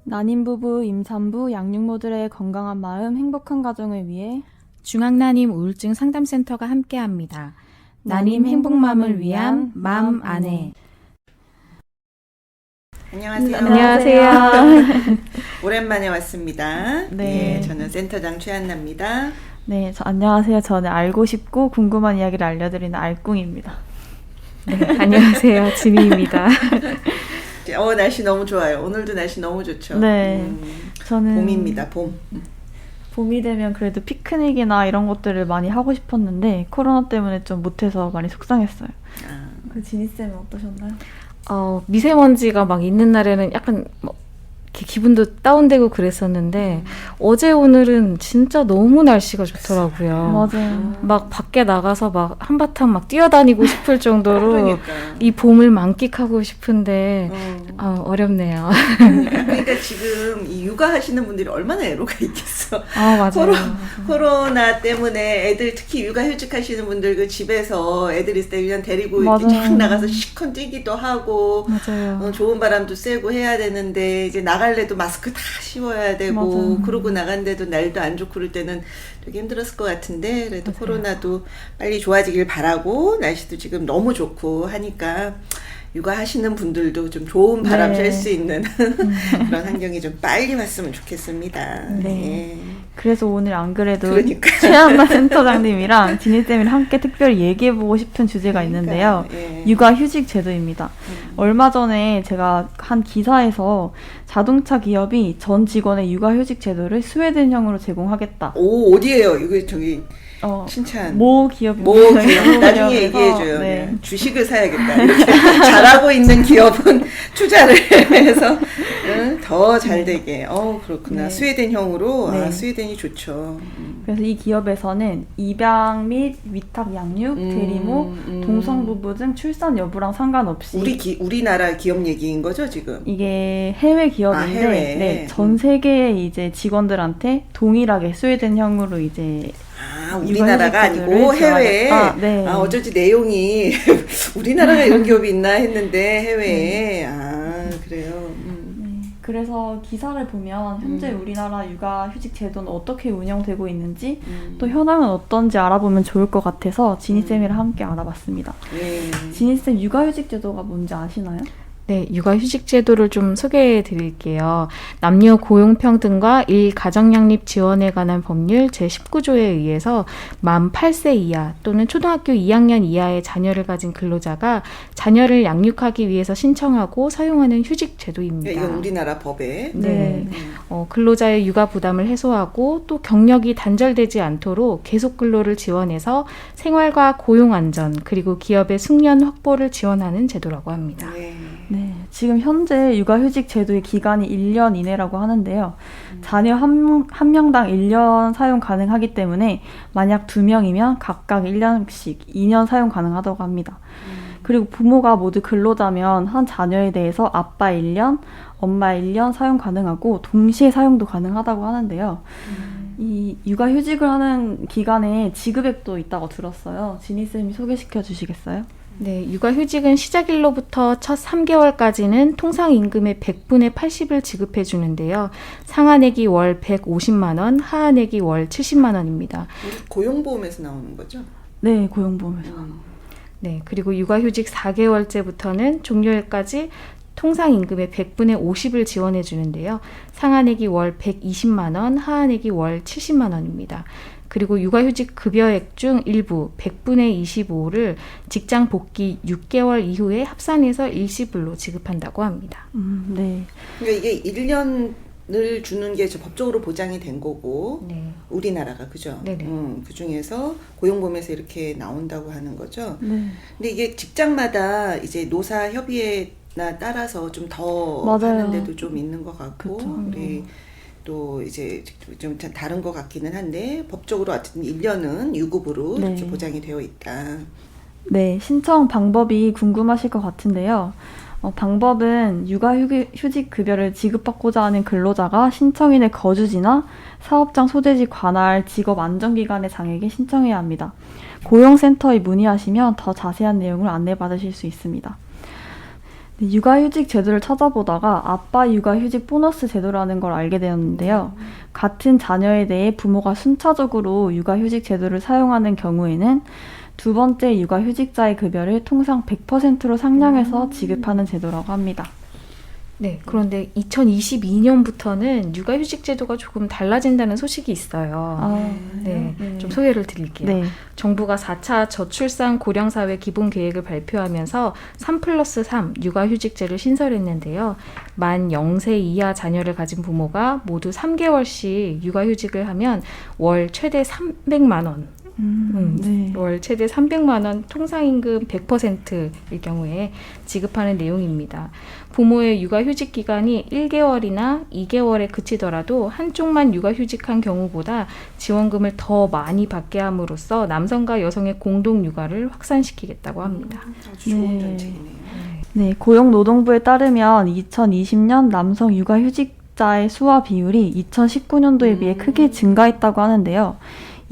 난임부부, 임산부, 양육모들의 건강한 마음, 행복한 가정을 위해 중앙난임 우울증 상담센터가 함께합니다. 난임 행복맘을 위한 맘 안에. 안녕하세요. 안녕하세요. 오랜만에 왔습니다. 네. 예, 저는 센터장 최한나입니다. 네, 안녕하세요. 저는 알고 싶고 궁금한 이야기를 알려드리는 알꿍입니다. 네, 안녕하세요. 지미입니다. 날씨 너무 좋아요. 오늘도 날씨 너무 좋죠. 네, 저는 봄입니다. 봄. 봄이 되면 그래도 피크닉이나 이런 것들을 많이 하고 싶었는데 코로나 때문에 좀 못해서 많이 속상했어요. 그 지니쌤은 어떠셨나요? 미세먼지가 막 있는 날에는 약간 이렇게 기분도 다운되고 그랬었는데 어제 오늘은 진짜 너무 날씨가 좋더라고요. 맞아요. 막 밖에 나가서 막 한바탕 막 뛰어다니고 싶을 정도로 그러니까. 이 봄을 만끽하고 싶은데 어렵네요. 그러니까 지금 이 육아하시는 분들이 얼마나 애로가 있겠어. 맞아요. 코로나 때문에 애들 특히 육아휴직 하시는 분들 그 집에서 애들 있을 때 그냥 데리고 이렇게 맞아요. 쫙 나가서 시컨 뛰기도 하고 맞아요. 좋은 바람도 쐬고 해야 되는데 이제 나갈래도 마스크 다 씌워야 되고 맞아요. 그러고 나간데도 날도 안 좋고 그럴 때는 되게 힘들었을 것 같은데 그래도 맞아요. 코로나도 빨리 좋아지길 바라고 날씨도 지금 너무 좋고 하니까 육아하시는 분들도 좀 좋은 바람 네. 쐴 수 있는 그런 환경이 좀 빨리 왔으면 좋겠습니다. 네. 예. 그래서 오늘 안 그래도 그러니까. 최한나 센터장님이랑 지니쌤이랑 함께 특별히 얘기해보고 싶은 주제가 있는데요. 예. 육아휴직 제도입니다. 얼마 전에 제가 한 기사에서 자동차 기업이 전 직원의 육아휴직 제도를 스웨덴형으로 제공하겠다. 오 어디에요? 이거 저기 칭찬. 모 기업입니다. 뭐 기업 나중에 기업에서, 얘기해줘요. 네. 네. 주식을 사야겠다. 이렇게 잘하고 있는 기업은 투자를 해서 더 잘 되게. 그렇구나. 네. 스웨덴형으로. 네. 스웨덴이 좋죠. 그래서 이 기업에서는 입양 및 위탁 양육, 대리모, 동성부부 등 출산 여부랑 상관없이 우리나라 기업 얘기인 거죠 지금? 이게 해외 기업인데 해외. 네, 전 세계의 이제 직원들한테 동일하게 스웨덴형으로 이제 우리나라가 아니고 해외에. 네. 어쩐지 내용이 우리나라가 이런 기업이 있나 했는데 해외에. 그래요. 네, 그래서 기사를 보면 현재 우리나라 육아휴직 제도는 어떻게 운영되고 있는지 또 현황은 어떤지 알아보면 좋을 것 같아서 지니쌤이랑 함께 알아봤습니다. 예. 지니쌤 육아휴직 제도가 뭔지 아시나요? 네, 육아휴직 제도를 좀 소개해 드릴게요. 남녀 고용평등과 가정양립 지원에 관한 법률 제19조에 의해서 만 8세 이하 또는 초등학교 2학년 이하의 자녀를 가진 근로자가 자녀를 양육하기 위해서 신청하고 사용하는 휴직 제도입니다. 이건 우리나라 법에. 네. 근로자의 육아 부담을 해소하고 또 경력이 단절되지 않도록 계속 근로를 지원해서 생활과 고용 안전 그리고 기업의 숙련 확보를 지원하는 제도라고 합니다. 네, 지금 현재 육아휴직 제도의 기간이 1년 이내라고 하는데요. 자녀 한 명당 1년 사용 가능하기 때문에 만약 2명이면 각각 1년씩 2년 사용 가능하다고 합니다. 그리고 부모가 모두 근로자면 한 자녀에 대해서 아빠 1년, 엄마 1년 사용 가능하고 동시에 사용도 가능하다고 하는데요. 이 육아휴직을 하는 기간에 지급액도 있다고 들었어요. 지니쌤이 소개시켜 주시겠어요? 네, 육아휴직은 시작일로부터 첫 3개월까지는 통상임금의 100분의 80을 지급해 주는데요. 상한액이 월 150만 원, 하한액이 월 70만 원입니다. 우리 고용보험에서 나오는 거죠? 네, 고용보험에서. 네, 그리고 육아휴직 4개월째부터는 종료일까지 통상임금의 100분의 50을 지원해 주는데요. 상한액이 월 120만 원, 하한액이 월 70만 원입니다. 그리고 육아휴직 급여액 중 일부 100분의 25를 직장 복귀 6개월 이후에 합산해서 일시불로 지급한다고 합니다. 네. 그러니까 이게 1년을 주는 게 법적으로 보장이 된 거고 네. 우리나라가 그죠? 네네. 그 중에서 고용보험에서 이렇게 나온다고 하는 거죠. 네. 근데 이게 직장마다 이제 노사 협의회나 따라서 좀 더 맞아요. 하는 데도 좀 있는 것 같고 그쵸. 우리 또 이제 좀 다른 것 같기는 한데 법적으로 어쨌든 1년은 유급으로 네. 이렇게 보장이 되어 있다. 네, 신청 방법이 궁금하실 것 같은데요. 방법은 육아휴직 급여를 지급받고자 하는 근로자가 신청인의 거주지나 사업장 소재지 관할 직업안전기관의 장에게 신청해야 합니다. 고용센터에 문의하시면 더 자세한 내용을 안내받으실 수 있습니다. 네, 육아휴직 제도를 찾아보다가 아빠 육아휴직 보너스 제도라는 걸 알게 되었는데요. 같은 자녀에 대해 부모가 순차적으로 육아휴직 제도를 사용하는 경우에는 두 번째 육아휴직자의 급여를 통상 100%로 상향해서 지급하는 제도라고 합니다. 네, 그런데 2022년부터는 육아휴직 제도가 조금 달라진다는 소식이 있어요. 네, 좀 소개를 드릴게요. 네. 정부가 4차 저출산 고령사회 기본계획을 발표하면서 3+3 육아휴직제를 신설했는데요. 만 0세 이하 자녀를 가진 부모가 모두 3개월씩 육아휴직을 하면 월 최대 300만 원, 네. 월 최대 300만 원 통상임금 100%일 경우에 지급하는 내용입니다. 부모의 육아휴직 기간이 1개월이나 2개월에 그치더라도 한쪽만 육아휴직한 경우보다 지원금을 더 많이 받게 함으로써 남성과 여성의 공동 육아를 확산시키겠다고 합니다. 아주 좋은 네. 정책이네요. 네, 고용노동부에 따르면 2020년 남성 육아휴직자의 수와 비율이 2019년도에 비해 크게 증가했다고 하는데요.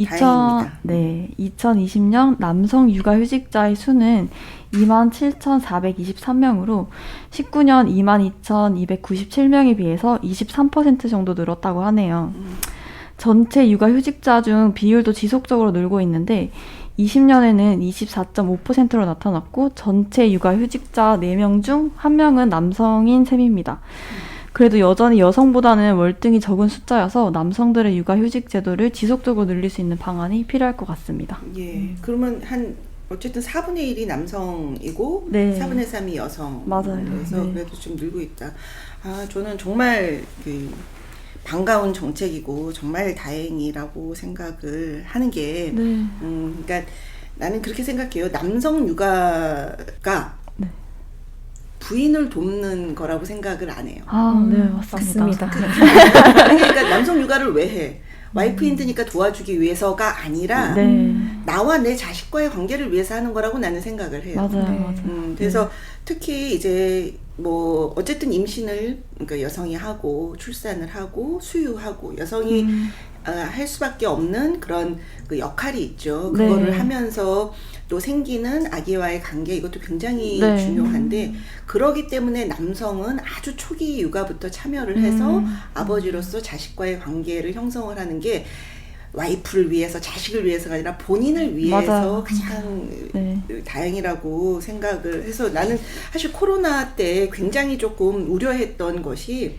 다행입니다. 2020년 남성 육아휴직자의 수는 27,423명으로 19년 22,297명에 비해서 23% 정도 늘었다고 하네요. 전체 육아휴직자 중 비율도 지속적으로 늘고 있는데 20년에는 24.5%로 나타났고 전체 육아휴직자 4명 중 1명은 남성인 셈입니다. 그래도 여전히 여성보다는 월등히 적은 숫자여서 남성들의 육아휴직 제도를 지속적으로 늘릴 수 있는 방안이 필요할 것 같습니다. 예. 그러면 어쨌든 4분의 1이 남성이고 네. 4분의 3이 여성. 맞아요. 그래서 네. 그래도 좀 늘고 있다. 저는 정말 반가운 정책이고 정말 다행이라고 생각을 하는 게 네. 그러니까 나는 그렇게 생각해요. 남성 육아가 네. 부인을 돕는 거라고 생각을 안 해요. 네, 맞습니다. 그러니까 남성 육아를 왜 해? 와이프 힘드니까 도와주기 위해서가 아니라 네. 나와 내 자식과의 관계를 위해서 하는 거라고 나는 생각을 해요. 맞아요. 네. 맞아요. 그래서 특히 이제 뭐 어쨌든 임신을 그러니까 여성이 하고 출산을 하고 수유하고 여성이 할 수밖에 없는 그런 그 역할이 있죠. 그거를 네. 하면서 또 생기는 아기와의 관계 이것도 굉장히 네. 중요한데 그러기 때문에 남성은 아주 초기 육아부터 참여를 해서 아버지로서 자식과의 관계를 형성을 하는 게 와이프를 위해서 자식을 위해서가 아니라 본인을 위해서 맞아요. 가장 네. 다행이라고 생각을 해서 나는 사실 코로나 때 굉장히 조금 우려했던 것이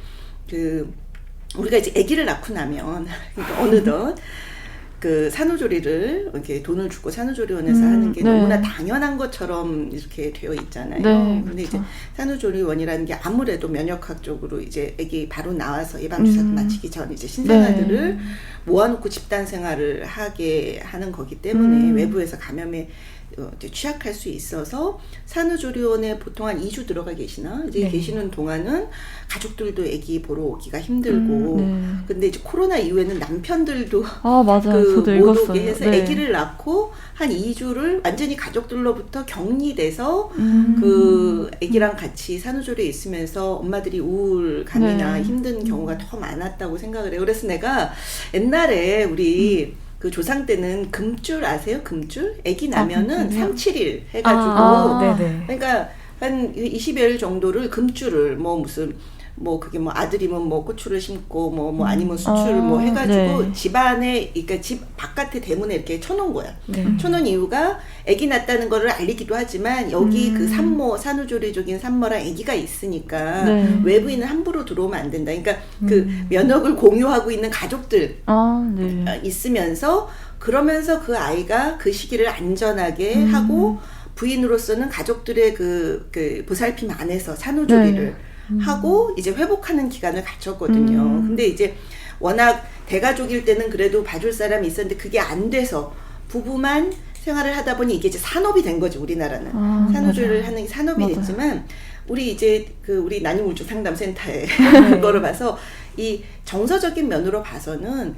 우리가 이제 아기를 낳고 나면 그러니까 어느덧 그 산후조리를 이렇게 돈을 주고 산후조리원에서 하는 게 네. 너무나 당연한 것처럼 이렇게 되어 있잖아요. 네, 근데 그렇죠. 이제 산후조리원이라는 게 아무래도 면역학적으로 이제 아기 바로 나와서 예방주사도 마치기 전 이제 신생아들을 네. 모아놓고 집단 생활을 하게 하는 거기 때문에 외부에서 감염에 이제 취약할 수 있어서 산후조리원에 보통 한 2주 들어가 계시나 이제 네. 계시는 동안은 가족들도 아기 보러 오기가 힘들고 네. 근데 이제 코로나 이후에는 남편들도 맞아요. 저도 못 읽었어요. 오게 해서 네. 아기를 낳고 한 2주를 완전히 가족들로부터 격리돼서 음. 그 아기랑 같이 산후조리에 있으면서 엄마들이 우울감이나 네. 힘든 경우가 더 많았다고 생각을 해요. 그래서 내가 옛날에 우리 그 조상 때는 금줄 아세요? 금줄? 아기 나면은 금줄이요? 3, 7일 해가지고 네네. 그러니까 한 20여일 정도를 금줄을 뭐 그게 뭐 아들이면 뭐 고추를 심고 뭐 아니면 수출을 뭐 해가지고 네. 집안에 그러니까 집 바깥에 대문에 이렇게 쳐놓은 거야. 네. 쳐놓은 이유가 아기 낳았다는 거를 알리기도 하지만 여기 그 산모 산후조리적인 산모랑 아기가 있으니까 네. 외부인은 함부로 들어오면 안 된다. 그러니까 그 면역을 공유하고 있는 가족들 네. 있으면서 그러면서 그 아이가 그 시기를 안전하게 하고 부인으로서는 가족들의 그 보살핌 안에서 산후조리를 하고 이제 회복하는 기간을 갖췄거든요. 근데 이제 워낙 대가족일 때는 그래도 봐줄 사람이 있었는데 그게 안 돼서 부부만 생활을 하다 보니 이게 이제 산업이 된 거죠. 우리나라는 산후조리를 하는 게 산업이 맞아요. 됐지만 우리 이제 우리 난임울증 상담센터에 그거를 봐서 이 정서적인 면으로 봐서는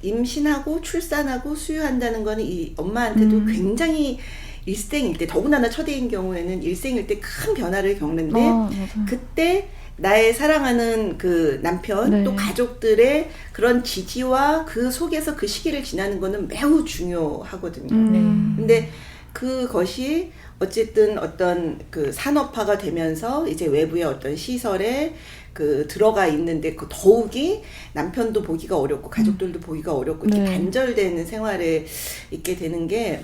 임신하고 출산하고 수유한다는 거는 이 엄마한테도 굉장히 일생일 때 더군다나 첫애인 경우에는 일생일 때 큰 변화를 겪는데 맞아요. 그때 나의 사랑하는 그 남편 네. 또 가족들의 그런 지지와 그 속에서 그 시기를 지나는 거는 매우 중요하거든요. 네. 근데 그것이 어쨌든 어떤 그 산업화가 되면서 이제 외부의 어떤 시설에 그 들어가 있는데 그 더욱이 남편도 보기가 어렵고 가족들도 보기가 어렵고 이렇게 네. 단절되는 생활에 있게 되는 게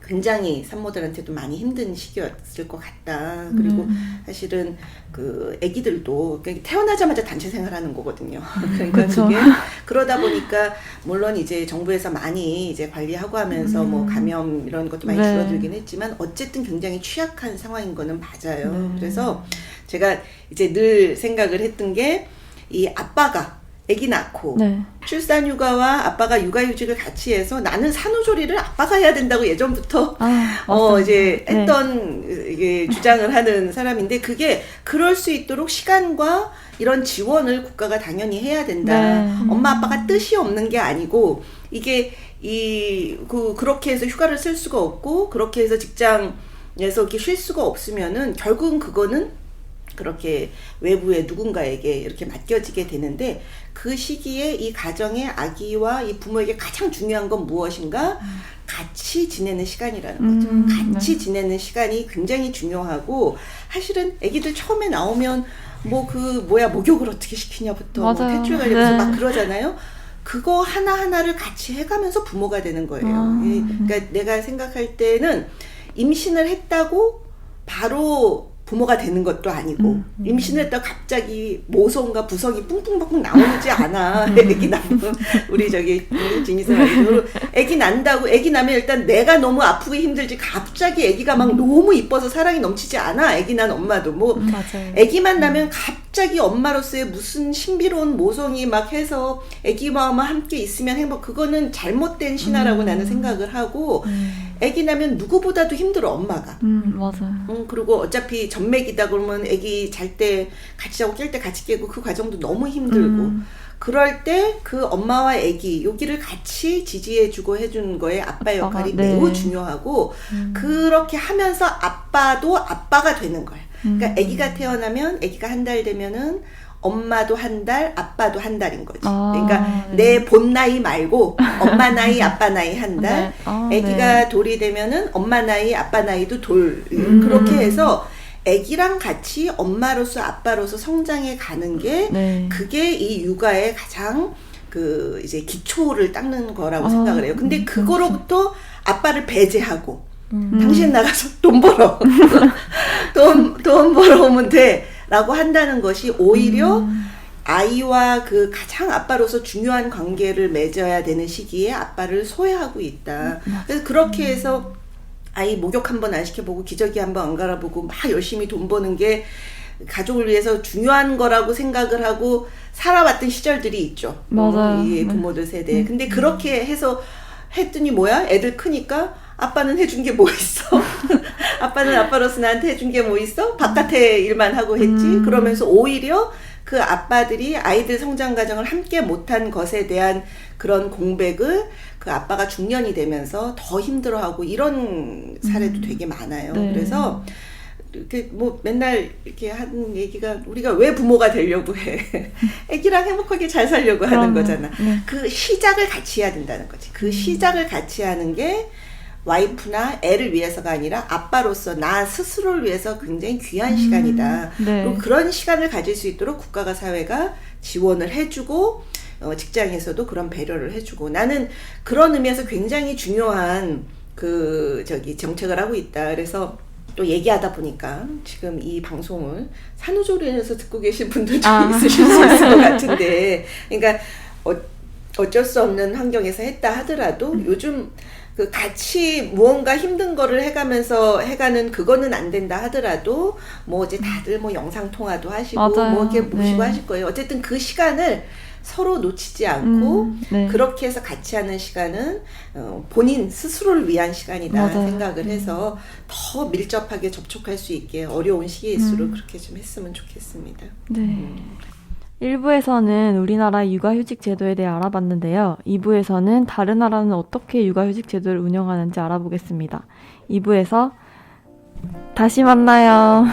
굉장히 산모들한테도 많이 힘든 시기였을 것 같다. 그리고 사실은 그 아기들도 태어나자마자 단체 생활하는 거거든요. 그러니까 그쵸. 그게 그러다 보니까 물론 이제 정부에서 많이 이제 관리하고 하면서 뭐 감염 이런 것도 많이 네. 줄어들긴 했지만 어쨌든 굉장히 취약한 상황인 거는 맞아요. 그래서 제가 이제 늘 생각을 했던 게 이 아빠가 아기 낳고 네. 출산휴가와 아빠가 육아휴직을 같이 해서 나는 산후조리를 아빠가 해야 된다고 예전부터 맞습니다. 이제 네. 했던 이게 주장을 하는 사람인데 그게 그럴 수 있도록 시간과 이런 지원을 국가가 당연히 해야 된다. 네. 엄마 아빠가 뜻이 없는 게 아니고 이게 그렇게 해서 휴가를 쓸 수가 없고 그렇게 해서 직장에서 이렇게 쉴 수가 없으면은 결국은 그거는 그렇게 외부의 누군가에게 이렇게 맡겨지게 되는데 그 시기에 이 가정의 아기와 이 부모에게 가장 중요한 건 무엇인가? 같이 지내는 시간이라는 거죠. 같이 지내는 시간이 굉장히 중요하고 사실은 아기들 처음에 나오면 목욕을 어떻게 시키냐부터 뭐 맞아요. 태출 관리부터 네. 막 그러잖아요. 그거 하나하나를 같이 해가면서 부모가 되는 거예요. 그러니까 내가 생각할 때는 임신을 했다고 바로 부모가 되는 것도 아니고 임신을 했다고 갑자기 모성과 부성이 뿡뿡뿡뿡 나오지 않아. 애기 낳으면 우리 진희선 애기 난다고 애기 나면 일단 내가 너무 아프고 힘들지 갑자기 애기가 막 너무 이뻐서 사랑이 넘치지 않아. 애기 난 엄마도 맞아요. 애기만 나면 갑자기 엄마로서의 무슨 신비로운 모성이 막 해서 애기와 함께 있으면 행복. 그거는 잘못된 신화라고 나는 생각을 하고 애기 나면 누구보다도 힘들어 엄마가. 맞아요. 그리고 어차피 전맥이다 그러면 애기 잘 때 같이 자고 깰 때 같이 깨고 그 과정도 너무 힘들고 그럴 때 그 엄마와 애기 여기를 같이 지지해주고 해주는 거에 아빠의 역할이 네. 매우 중요하고 그렇게 하면서 아빠도 아빠가 되는 거예요. 그러니까 아기가 태어나면 아기가 한 달 되면은 엄마도 한 달, 아빠도 한 달인 거지. 그러니까 내 본 나이 말고 엄마 나이, 아빠 나이 한 달. 네. 아기가 돌이 되면은 엄마 나이, 아빠 나이도 돌. 그렇게 해서 아기랑 같이 엄마로서 아빠로서 성장해 가는 게 네. 그게 이 육아의 가장 이제 기초를 닦는 거라고 생각을 해요. 근데 그거로부터 아빠를 배제하고 당신 나가서 돈 벌어. 돈 벌어오면 돼. 라고 한다는 것이 오히려 아이와 그 가장 아빠로서 중요한 관계를 맺어야 되는 시기에 아빠를 소외하고 있다. 그래서 그렇게 해서 아이 목욕 한번 안 시켜보고 기저귀 한번 안 갈아보고 막 열심히 돈 버는 게 가족을 위해서 중요한 거라고 생각을 하고 살아왔던 시절들이 있죠. 맞아요. 이 부모들 세대. 근데 그렇게 해서 했더니 뭐야? 애들 크니까 아빠는 해준 게 뭐 있어? 아빠는 아빠로서 나한테 해준 게 뭐 있어? 바깥에 일만 하고 했지. 그러면서 오히려 그 아빠들이 아이들 성장 과정을 함께 못한 것에 대한 그런 공백을 그 아빠가 중년이 되면서 더 힘들어하고 이런 사례도 되게 많아요. 네. 그래서 이렇게 맨날 이렇게 하는 얘기가 우리가 왜 부모가 되려고 해? 애기랑 행복하게 잘 살려고 하는 거잖아. 그 시작을 같이 해야 된다는 거지. 그 시작을 같이 하는 게 와이프나 애를 위해서가 아니라 아빠로서 나 스스로를 위해서 굉장히 귀한 시간이다. 네. 그리고 그런 시간을 가질 수 있도록 국가가 사회가 지원을 해주고 직장에서도 그런 배려를 해주고 나는 그런 의미에서 굉장히 중요한 정책을 하고 있다. 그래서 또 얘기하다 보니까 지금 이 방송을 산후조리원에서 듣고 계신 분들도 있으실 수 있을 것 같은데 그러니까 어쩔 수 없는 환경에서 했다 하더라도 요즘 같이 무언가 힘든 거를 해가는 그거는 안 된다 하더라도 이제 다들 영상 통화도 하시고 맞아요. 이렇게 모시고 네. 하실 거예요. 어쨌든 그 시간을 서로 놓치지 않고 네. 그렇게 해서 같이 하는 시간은 본인 스스로를 위한 시간이다 맞아요. 생각을 해서 더 밀접하게 접촉할 수 있게 어려운 시기일수록 그렇게 좀 했으면 좋겠습니다. 네. 1부에서는 우리나라 육아휴직 제도에 대해 알아봤는데요. 2부에서는 다른 나라는 어떻게 육아휴직 제도를 운영하는지 알아보겠습니다. 2부에서 다시 만나요.